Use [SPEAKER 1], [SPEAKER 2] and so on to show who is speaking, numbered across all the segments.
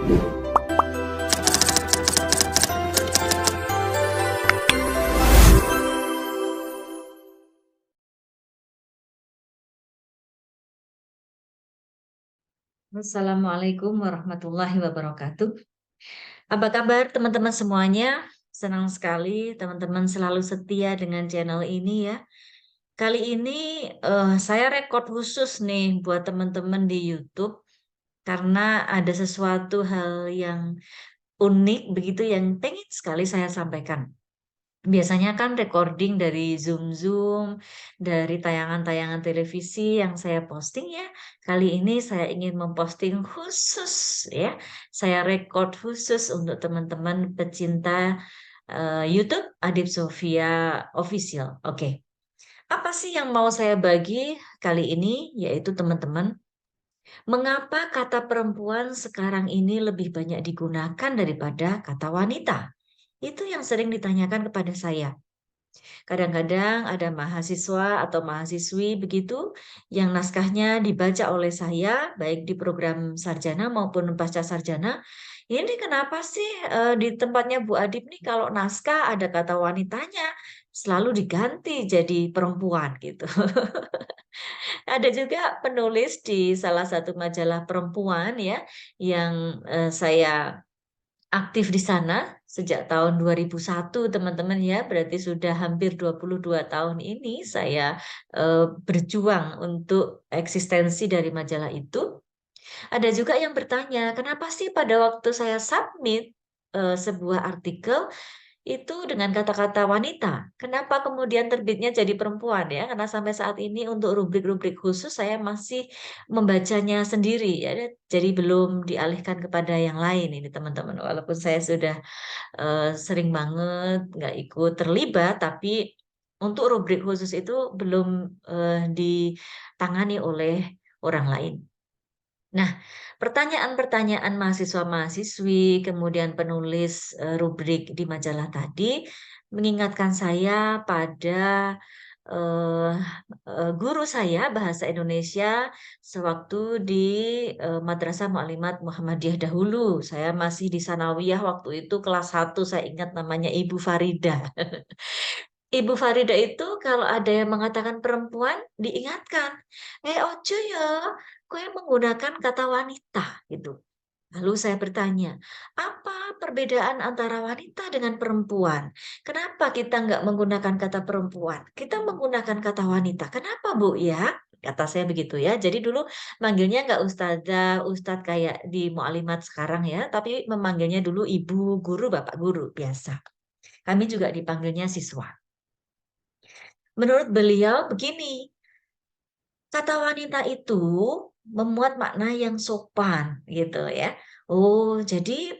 [SPEAKER 1] Assalamualaikum warahmatullahi wabarakatuh. Apa kabar teman-teman semuanya? Senang sekali teman-teman selalu setia dengan channel ini ya. Kali ini saya rekod khusus nih buat teman-teman di YouTube karena ada sesuatu hal yang unik begitu yang pengen sekali saya sampaikan. Biasanya kan recording dari Zoom-Zoom, dari tayangan-tayangan televisi yang saya posting ya. Kali ini saya ingin memposting khusus ya. Saya record khusus untuk teman-teman pecinta YouTube Adib Sofia Official. Oke. Apa sih yang mau saya bagi kali ini? Yaitu teman-teman, mengapa kata perempuan sekarang ini lebih banyak digunakan daripada kata wanita? Itu yang sering ditanyakan kepada saya. Kadang-kadang ada mahasiswa atau mahasiswi begitu yang naskahnya dibaca oleh saya baik di program sarjana maupun pasca sarjana. Ini kenapa sih di tempatnya Bu Adib nih kalau naskah ada kata wanitanya selalu diganti jadi perempuan gitu. Ada juga penulis di salah satu majalah perempuan ya yang saya aktif di sana sejak tahun 2001 teman-teman ya, berarti sudah hampir 22 tahun ini saya berjuang untuk eksistensi dari majalah itu. Ada juga yang bertanya, kenapa sih pada waktu saya submit sebuah artikel itu dengan kata-kata wanita. Kenapa kemudian terbitnya jadi perempuan ya? Karena sampai saat ini untuk rubrik-rubrik khusus saya masih membacanya sendiri ya. Jadi belum dialihkan kepada yang lain ini teman-teman. Walaupun saya sudah sering banget nggak ikut terlibat, tapi untuk rubrik khusus itu belum ditangani oleh orang lain. Nah, pertanyaan-pertanyaan mahasiswa-mahasiswi, kemudian penulis rubrik di majalah tadi, mengingatkan saya pada eh, guru saya bahasa Indonesia sewaktu di Madrasah Muallimat Muhammadiyah dahulu. Saya masih di Sanawiyah waktu itu kelas 1, saya ingat namanya Ibu Farida. Ibu Farida itu kalau ada yang mengatakan perempuan diingatkan, ojo ya, kue menggunakan kata wanita gitu. Lalu saya bertanya, apa perbedaan antara wanita dengan perempuan? Kenapa kita nggak menggunakan kata perempuan? Kita menggunakan kata wanita. Kenapa, Bu ya? Kata saya begitu ya. Jadi dulu manggilnya nggak ustazah, ustadz kayak di mualimat sekarang ya, tapi memanggilnya dulu ibu guru, bapak guru biasa. Kami juga dipanggilnya siswa. Menurut beliau begini, kata wanita itu memuat makna yang sopan gitu ya. Oh, jadi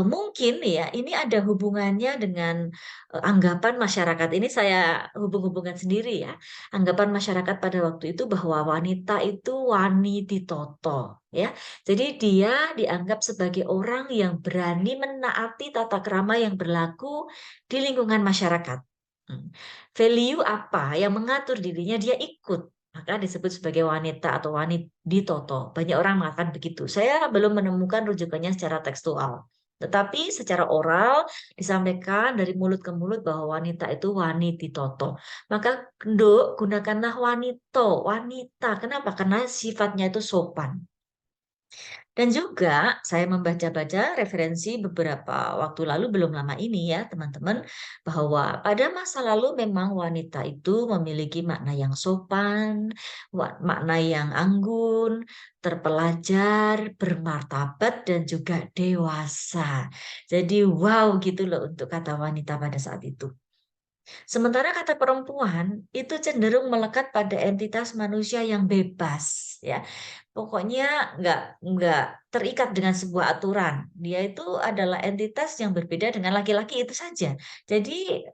[SPEAKER 1] mungkin ya ini ada hubungannya dengan anggapan masyarakat. Ini saya hubung-hubungkan sendiri ya. Anggapan masyarakat pada waktu itu bahwa wanita itu wani ditoto ya. Jadi dia dianggap sebagai orang yang berani menaati tata krama yang berlaku di lingkungan masyarakat. Hmm. Value apa yang mengatur dirinya dia ikut, maka disebut sebagai wanita atau wanita. Banyak orang mengatakan begitu. Saya belum menemukan rujukannya secara tekstual. Tetapi secara oral disampaikan dari mulut ke mulut bahwa wanita itu wanititoto. Maka Dok, gunakanlah wanito, wanita. Kenapa? Karena sifatnya itu sopan. Dan juga saya membaca-baca referensi beberapa waktu lalu, belum lama ini ya teman-teman, bahwa pada masa lalu memang wanita itu memiliki makna yang sopan, makna yang anggun, terpelajar, bermartabat, dan juga dewasa. Jadi wow gitu loh untuk kata wanita pada saat itu. Sementara kata perempuan itu cenderung melekat pada entitas manusia yang bebas, ya. Pokoknya nggak terikat dengan sebuah aturan. Dia itu adalah entitas yang berbeda dengan laki-laki itu saja. Jadi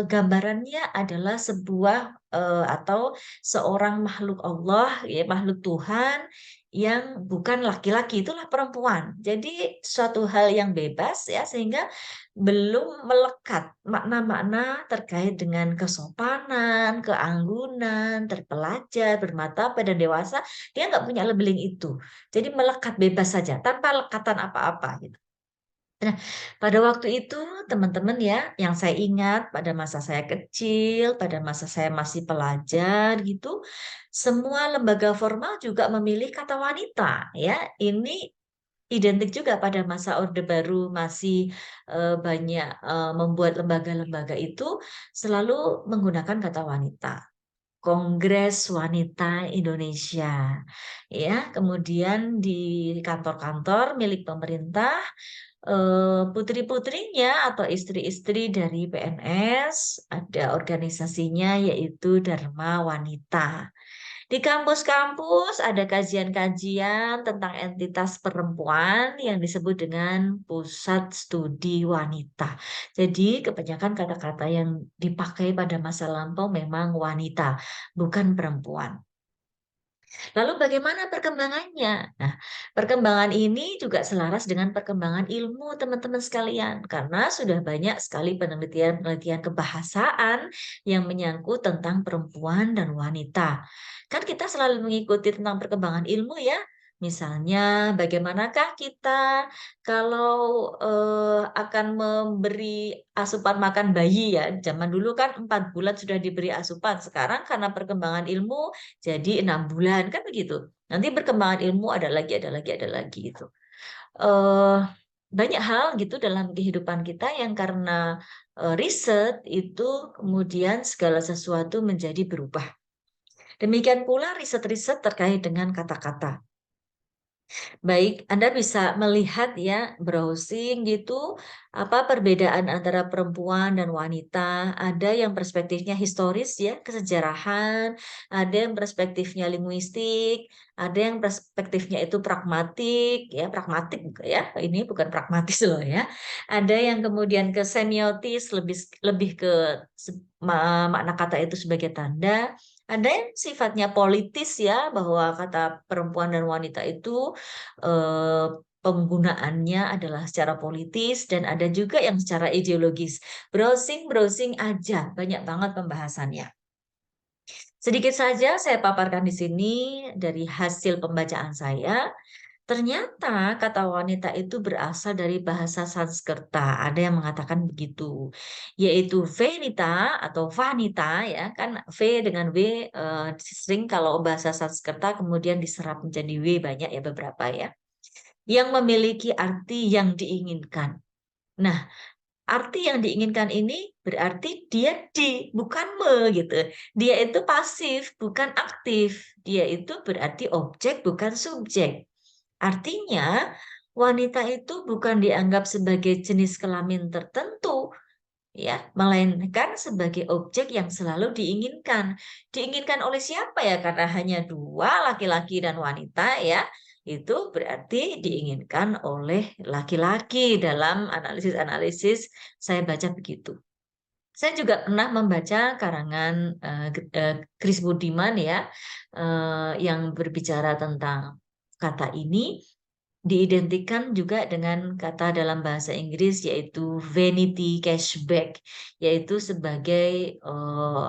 [SPEAKER 1] gambarannya adalah sebuah atau seorang makhluk Allah, ya makhluk Tuhan yang bukan laki-laki, itulah perempuan. Jadi suatu hal yang bebas ya sehingga belum melekat makna-makna terkait dengan kesopanan, keanggunan, terpelajar, bermartabat dan dewasa Dia nggak punya labeling itu. Jadi melekat bebas saja, tanpa lekatan apa-apa gitu. Nah, pada waktu itu teman-teman ya, yang saya ingat pada masa saya kecil, pada masa saya masih pelajar gitu, semua lembaga formal juga memilih kata wanita ya. Ini identik juga pada masa Orde Baru masih banyak membuat lembaga-lembaga itu selalu menggunakan kata wanita. Kongres Wanita Indonesia, ya. Kemudian di kantor-kantor milik pemerintah, putri-putrinya atau istri-istri dari PNS ada organisasinya yaitu Dharma Wanita. Di kampus-kampus ada kajian-kajian tentang entitas perempuan yang disebut dengan Pusat Studi Wanita. Jadi kebanyakan kata-kata yang dipakai pada masa lampau memang wanita, bukan perempuan. Lalu bagaimana perkembangannya? Nah, perkembangan ini juga selaras dengan perkembangan ilmu teman-teman sekalian, karena sudah banyak sekali penelitian-penelitian kebahasaan yang menyangkut tentang perempuan dan wanita. Kan kita selalu mengikuti tentang perkembangan ilmu ya. Misalnya, bagaimanakah kita kalau akan memberi asupan makan bayi ya. Zaman dulu kan 4 bulan sudah diberi asupan. Sekarang karena perkembangan ilmu jadi 6 bulan kan begitu. Nanti perkembangan ilmu ada lagi gitu. Eh banyak hal gitu dalam kehidupan kita yang karena riset itu kemudian segala sesuatu menjadi berubah. Demikian pula riset-riset terkait dengan kata-kata. Baik, Anda bisa melihat ya, browsing gitu, apa perbedaan antara perempuan dan wanita. Ada yang perspektifnya historis ya, kesejarahan, ada yang perspektifnya linguistik, ada yang perspektifnya itu pragmatik ya, pragmatik ya. Ini bukan pragmatis loh ya. Ada yang kemudian ke semiotis, lebih lebih ke makna kata itu sebagai tanda. Ada yang sifatnya politis ya, bahwa kata perempuan dan wanita itu penggunaannya adalah secara politis dan ada juga yang secara ideologis. Browsing-browsing aja, banyak banget pembahasannya. Sedikit saja saya paparkan di sini dari hasil pembacaan saya. Ternyata kata wanita itu berasal dari bahasa Sanskerta. Ada yang mengatakan begitu, yaitu venita atau vanita ya kan V dengan W sering kalau bahasa Sanskerta kemudian diserap menjadi W banyak ya beberapa ya yang memiliki arti yang diinginkan. Nah, arti yang diinginkan ini berarti dia di, bukan me gitu. Dia itu pasif, bukan aktif. Dia itu berarti objek, bukan subjek. Artinya, wanita itu bukan dianggap sebagai jenis kelamin tertentu, ya, melainkan sebagai objek yang selalu diinginkan. Diinginkan oleh siapa ya? Karena hanya dua, laki-laki dan wanita ya. Itu berarti diinginkan oleh laki-laki dalam analisis-analisis saya baca begitu. Saya juga pernah membaca karangan Chris Budiman ya, yang berbicara tentang kata ini diidentikan juga dengan kata dalam bahasa Inggris yaitu vanity cashback, yaitu sebagai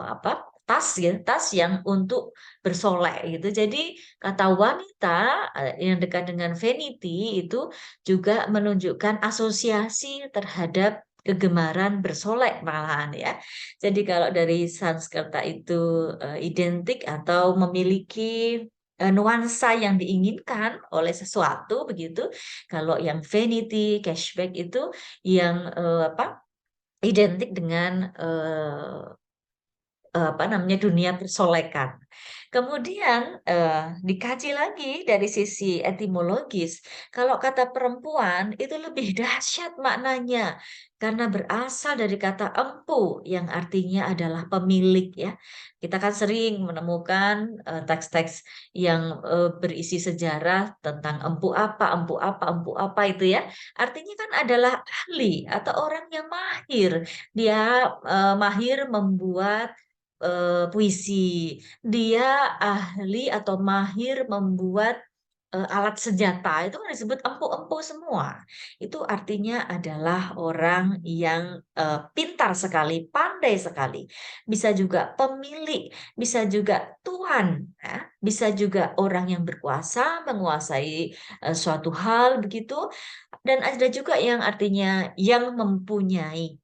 [SPEAKER 1] apa, tas ya, tas yang untuk bersolek gitu. Jadi kata wanita yang dekat dengan vanity itu juga menunjukkan asosiasi terhadap kegemaran bersolek malahan ya. Jadi kalau dari Sanskerta itu identik atau memiliki nuansa yang diinginkan oleh sesuatu begitu. Kalau yang vanity, cashback itu yang apa? Identik dengan apa namanya dunia persolekan. Kemudian dikaji lagi dari sisi etimologis, kalau kata perempuan itu lebih dahsyat maknanya karena berasal dari kata empu yang artinya adalah pemilik ya. Kita kan sering menemukan teks-teks yang berisi sejarah tentang empu apa, empu apa, empu apa itu ya. Artinya kan adalah ahli atau orang yang mahir. Dia mahir membuat puisi. Dia ahli atau mahir membuat alat senjata, itu kan disebut empu-empu semua. Itu artinya adalah orang yang pintar sekali, pandai pandai sekali, bisa juga pemilik, bisa juga tuan, ya, bisa juga orang yang berkuasa, menguasai suatu hal begitu, dan ada juga yang artinya yang mempunyai.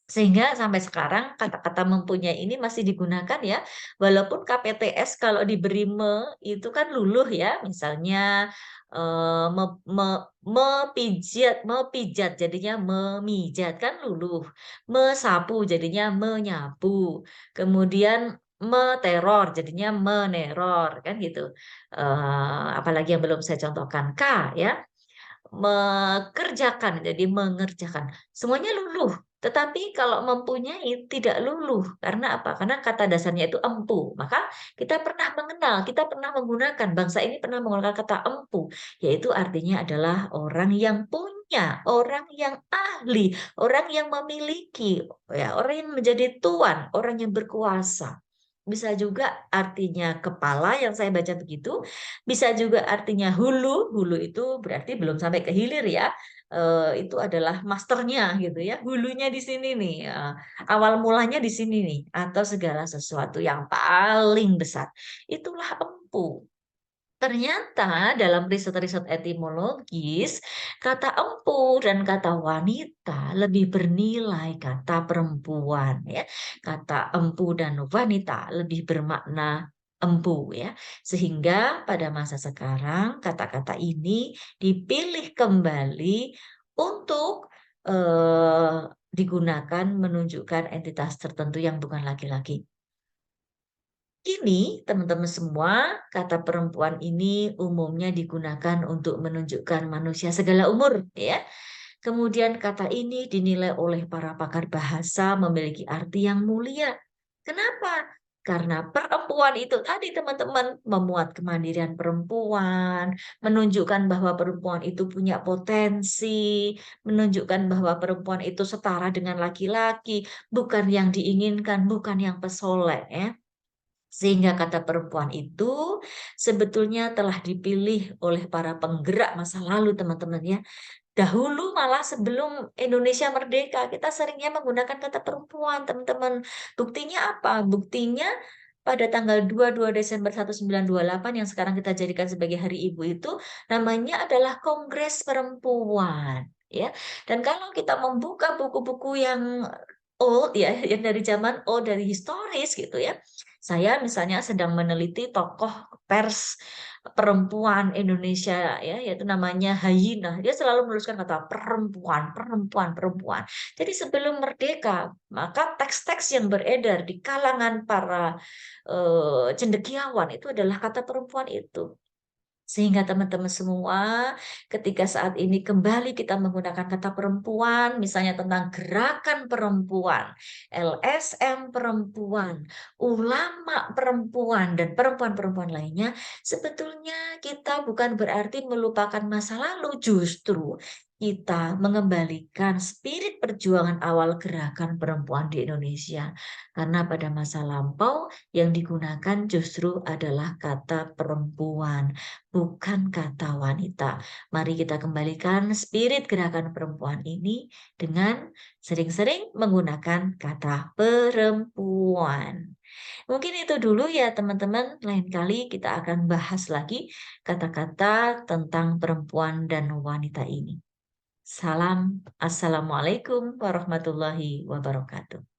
[SPEAKER 1] Sehingga sampai sekarang kata-kata mempunyai ini masih digunakan ya, walaupun KPTS kalau diberi itu kan luluh ya, misalnya mepijat jadinya memijat kan luluh, mesapu jadinya menyapu, kemudian meteror jadinya meneror kan gitu. Apalagi yang belum saya contohkan K ya. Mengerjakan, jadi mengerjakan. Semuanya luluh, tetapi kalau mempunyai tidak luluh. Karena apa? Karena kata dasarnya itu empu. Maka kita pernah mengenal, kita pernah menggunakan, bangsa ini pernah menggunakan kata empu, yaitu artinya adalah orang yang punya, orang yang ahli, orang yang memiliki, ya, orang yang menjadi tuan, orang yang berkuasa. Bisa juga artinya kepala yang saya baca begitu, bisa juga artinya hulu, hulu itu berarti belum sampai ke hilir ya. Itu adalah masternya gitu ya. Hulunya di sini nih, awal mulanya di sini nih, atau segala sesuatu yang paling besar. Itulah empu. Ternyata dalam riset-riset etimologis, kata empu dan kata wanita lebih bernilai kata perempuan ya. Kata empu dan wanita lebih bermakna empu ya. Sehingga pada masa sekarang kata-kata ini dipilih kembali untuk digunakan menunjukkan entitas tertentu yang bukan laki-laki. Kini, teman-teman semua, kata perempuan ini umumnya digunakan untuk menunjukkan manusia segala umur, ya. Kemudian kata ini dinilai oleh para pakar bahasa memiliki arti yang mulia. Kenapa? Karena perempuan itu tadi teman-teman memuat kemandirian perempuan, menunjukkan bahwa perempuan itu punya potensi, menunjukkan bahwa perempuan itu setara dengan laki-laki, bukan yang diinginkan, bukan yang pesolek ya. Sehingga kata perempuan itu sebetulnya telah dipilih oleh para penggerak masa lalu, teman-teman ya. Dahulu malah sebelum Indonesia merdeka, kita seringnya menggunakan kata perempuan, teman-teman. Buktinya apa? Buktinya pada tanggal 22 Desember 1928 yang sekarang kita jadikan sebagai Hari Ibu itu namanya adalah Kongres Perempuan, ya. Dan kalau kita membuka buku-buku yang old ya, yang dari zaman old, dari historis gitu ya. Saya misalnya sedang meneliti tokoh pers perempuan Indonesia ya, yaitu namanya Hayina. Dia selalu menuliskan kata perempuan, perempuan, perempuan. Jadi sebelum merdeka, maka teks-teks yang beredar di kalangan para cendekiawan itu adalah kata perempuan itu. Sehingga teman-teman semua, ketika saat ini kembali kita menggunakan kata perempuan, misalnya tentang gerakan perempuan, LSM perempuan, ulama perempuan, dan perempuan-perempuan lainnya, sebetulnya kita bukan berarti melupakan masa lalu, justru kita mengembalikan spirit perjuangan awal gerakan perempuan di Indonesia. Karena pada masa lampau yang digunakan justru adalah kata perempuan, bukan kata wanita. Mari kita kembalikan spirit gerakan perempuan ini dengan sering-sering menggunakan kata perempuan. Mungkin itu dulu ya teman-teman. Lain kali kita akan bahas lagi kata-kata tentang perempuan dan wanita ini. Salam, assalamualaikum warahmatullahi wabarakatuh.